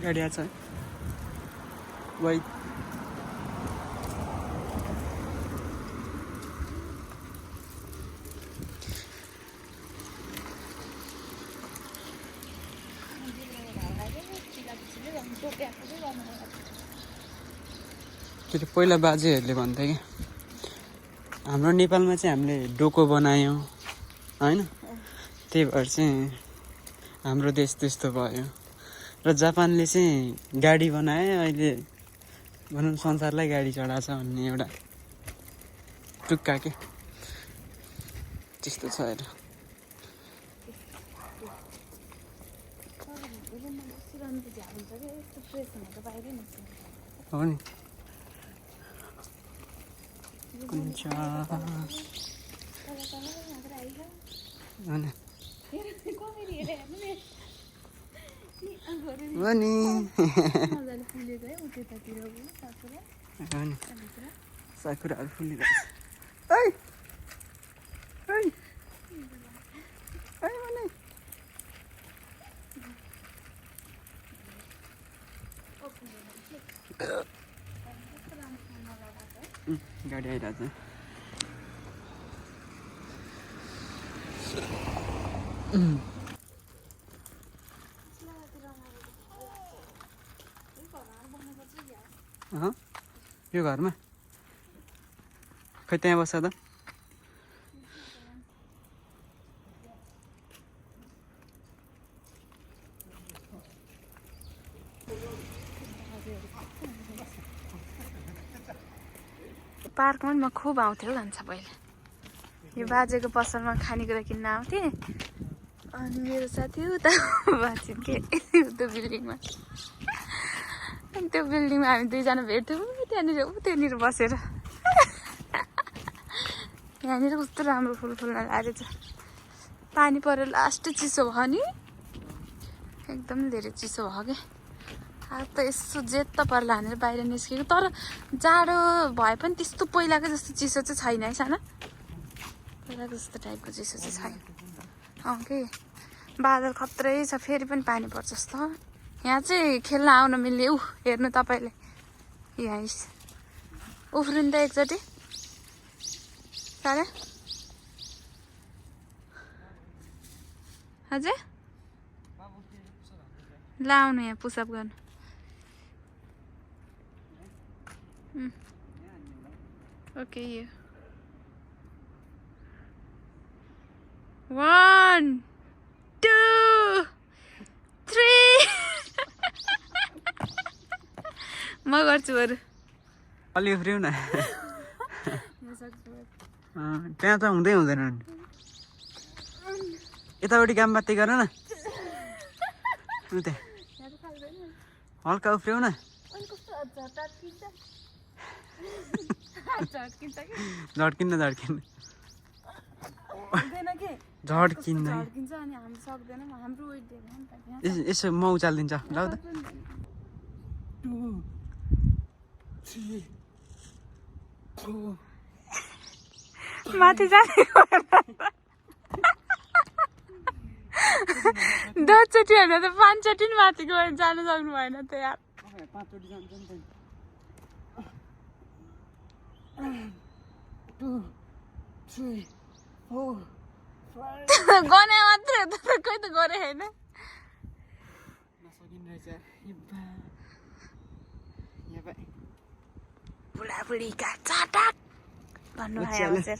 गाडी आछ वाइ त्यो पहिला बाजेहरूले भन्थे कि हाम्रो नेपालमा चाहिँ हामीले डोको बनायौँ हैन त्यही भएर चाहिँ हाम्रो देश त्यस्तो भयो र जापानले चाहिँ गाडी बनाए अहिले भनौँ संसारलाई गाडी चढाछ भन्ने एउटा टुक्का के त्यस्तो छ हेर हो नि कुन्छ साकुराहरू फुलिरहेछ गाडी आइरहेछ यो घरमा खै त्यहाँ बस्छ त पार्कमा म खुब आउँथेँ हौ जान्छ पहिला यो बाजेको पसलमा खानेकुरा किन्न आउँथेँ अनि मेरो साथी उता बाँचिन् के त्यो बिल्डिङमा अनि त्यो बिल्डिङमा हामी दुईजना भेट्थ्यौँ त्यहाँनिर बसेर यहाँनिर कस्तो राम्रो फुल फुल्न लागेछ पानी परेर लास्ट चिसो भयो नि एकदम धेरै चिसो भयो क्या आज त यसो जेत त पर्ला भनेर बाहिर निस्केको तर जाडो भए पनि त्यस्तो पहिलाको जस्तो चिसो चाहिँ छैन है साना पहिलाको जस्तो टाइपको चिसो चाहिँ छैन के बादल खत्रै छ फेरि पनि पानी पर्छ जस्तो यहाँ चाहिँ खेल्न आउन मिल्ने हेर्नु तपाईँले यहाँ उफ्रिनु त एकचोटि सारा हजुर लाउनु यहाँ पुसअप गर्नु ओके यो 1 2 3 म गर्छु बरु अलि उफ्रिऊ न त्यहाँ त हुँदै हुँदैन यतापट्टि काम मात्रै गर न हल्का उफ्रिऊ न झड्किन्न यसो म उचालिदिन्छ ल त 2 3 4 माथि जाने दसचोटि होइन त 5 चोटि माथि गएर जानु सक्नु भएन त यार 5 चोटि जान्छ नि त 2 3 4 5 गने मात्रै हो त खै त गरे होइन बुढाबुढीका चटक भन्नु आयो हजुर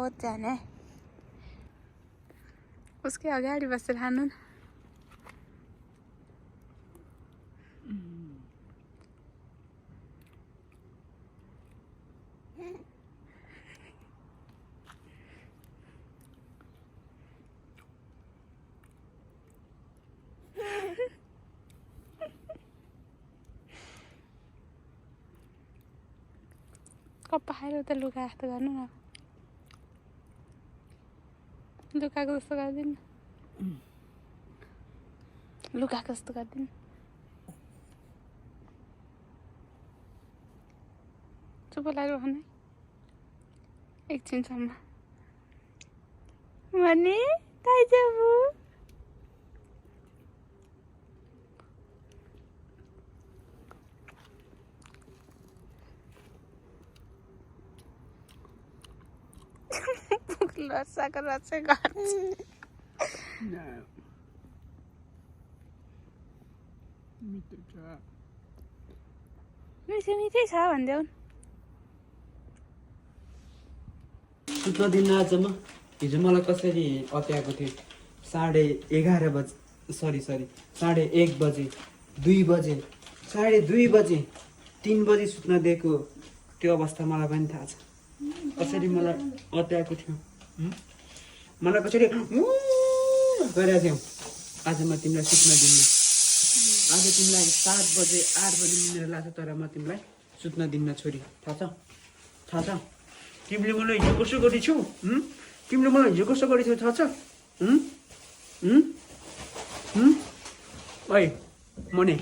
ओच्याने उसकै अगाडि बसेर खानु न कपाएर उता लुगा जस्तो गर्नु न लुगाको जस्तो गरिदिनु लुगाको जस्तो गरिदिनु चुप लागेर भने एकछिनसम्म भने ताइजाबु वर्षाको रचै गर्छ मिठो मिठै छ भन्देऊ सुत्न दिन आज म हिजो मलाई कसरी अत्याएको थियो 11:30 बजे सरी 1:30 बजे 2 बजे 2:30 बजे 3 बजे सुत्न दिएको त्यो अवस्था मलाई पनि थाहा छ कसरी मलाई अत्याएको थियो मलाई कसरी गरेको थियो आज म तिमीलाई सुत्न दिन्न आज तिमीलाई 7 बजे 8 बजे मिलेर लाग्छ तर म तिमीलाई सुत्न दिन्न छोरी थाहा छ तिमीले मलाई हिजो कसो गरेछौ तिमीले मलाई हिजो कसो गरेछौ थाहा छ ओइ मने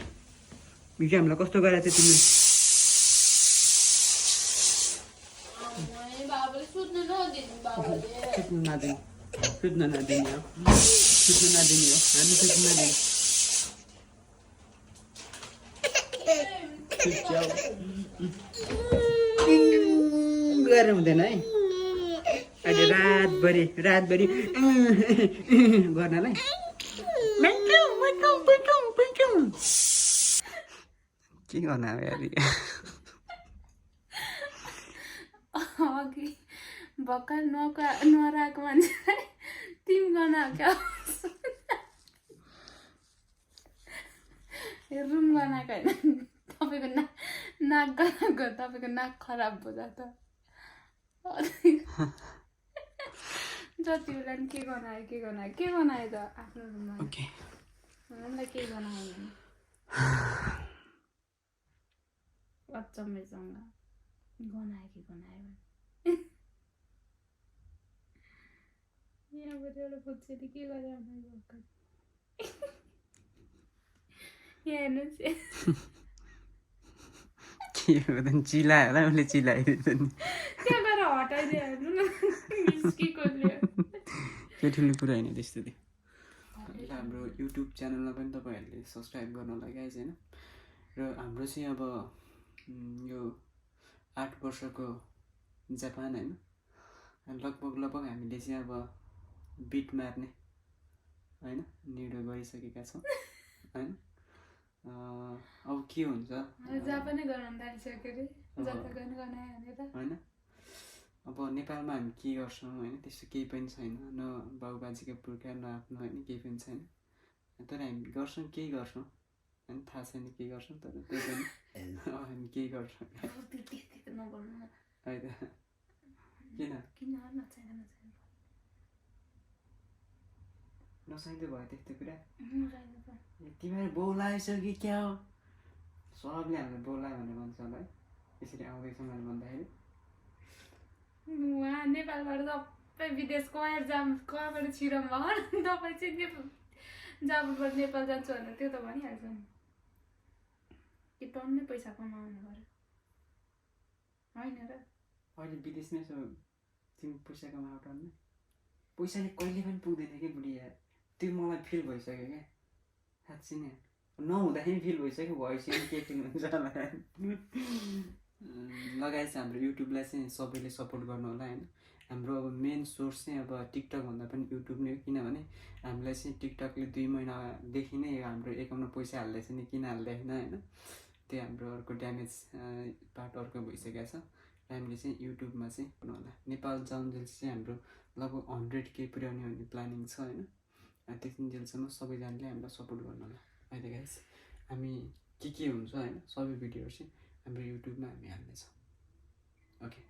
हिजो हामीलाई कस्तो गरेको थियो तिमीले सुत्नु नदिने हो हामी सुत्नु नदिने गरेर हुँदैन है अहिले रातभरि गर्नलाई के गर्न अब यार अघि भर्खर नराएको मान्छेलाई तिमी गर्न क्या रुम बनाएको होइन तपाईँको नाक गनाएको तपाईँको नाक खराब भयो त जति बेला नि के बनायो त आफ्नो रुममा मलाई के बनायो भने अचम्मैसँग गनायो भने यहाँबाट एउटा पुच्छेली के गरे यहाँ हेर्नुहोस् के हो त चिलायो होला उसले चिलाइदिन्छ नि त्यहाँ गएर हटाइदियो हेर्नु न ठुलो कुरा होइन त्यस्तो थियो हाम्रो युट्युब च्यानलमा पनि तपाईँहरूले सब्सक्राइब गर्न लागि आएछ होइन र हाम्रो चाहिँ अब यो 8 वर्षको जापान होइन लगभग हामीले चाहिँ अब बिट मार्ने होइन निर्णय गरिसकेका छौँ होइन अब के हुन्छ जापानै गर्न थालिसक्यो रे होइन अब नेपालमा हामी के गर्छौँ होइन त्यस्तो केही पनि छैन न बाबुबाजेको पुर्खा न आफ्नो होइन केही पनि छैन तर हामी गर्छौँ केही गर्छौँ होइन थाहा छैन के गर्छौँ तर त्यही पनि हामी केही गर्छौँ है त किन नसाइदो भयो त्यस्तो कुरा तिमीहरू बोलाएछौ कि क्या हो सबले हामीलाई बोलायो भनेर भन्छ होला है यसरी आउँदैछ मैले भन्दाखेरि उहाँ नेपालबाट सबै विदेश कहाँबाट छिरम भयो तपाईँ चाहिँ जापानबाट नेपाल जान्छु भनेर त्यो त भनिहाल्छ नि कि टन्नै पैसा कमाउनु पऱ्यो होइन र अहिले विदेशमै छौ तिमी पैसा कमाउ टन्नै पैसाले कहिले पनि पुग्दैन कि बुढी यार त्यो मलाई फिल भइसक्यो क्या साँच्ची नै नहुँदाखेरि फिल भइसक्यो भएपछि के फिल हुन्छ होला लगाएछ हाम्रो युट्युबलाई चाहिँ सबैले सपोर्ट गर्नु होला होइन हाम्रो अब मेन सोर्स चाहिँ अब टिकटकभन्दा पनि युट्युब नै हो किनभने हामीलाई चाहिँ टिकटकले 2 महिनादेखि नै हाम्रो एकाउन्टमा पैसा हाल्दैछ नि किन हाल्दैन होइन त्यो हाम्रो अर्को ड्यामेज पार्ट अर्को भइसकेको छ हामीले चाहिँ युट्युबमा चाहिँ गर्नु होला नेपाल जाउन्जेल चाहिँ हाम्रो लगभग 100K पुर्याउने भन्ने प्लानिङ छ होइन त्यतिन्जेलसम्म सबैजनाले हामीलाई सपोर्ट गर्नु होला अहिले गाइस हामी के हुन्छ होइन सबै भिडियोहरू चाहिँ हाम्रो युट्युबमा हामी हाल्नेछौँ ओके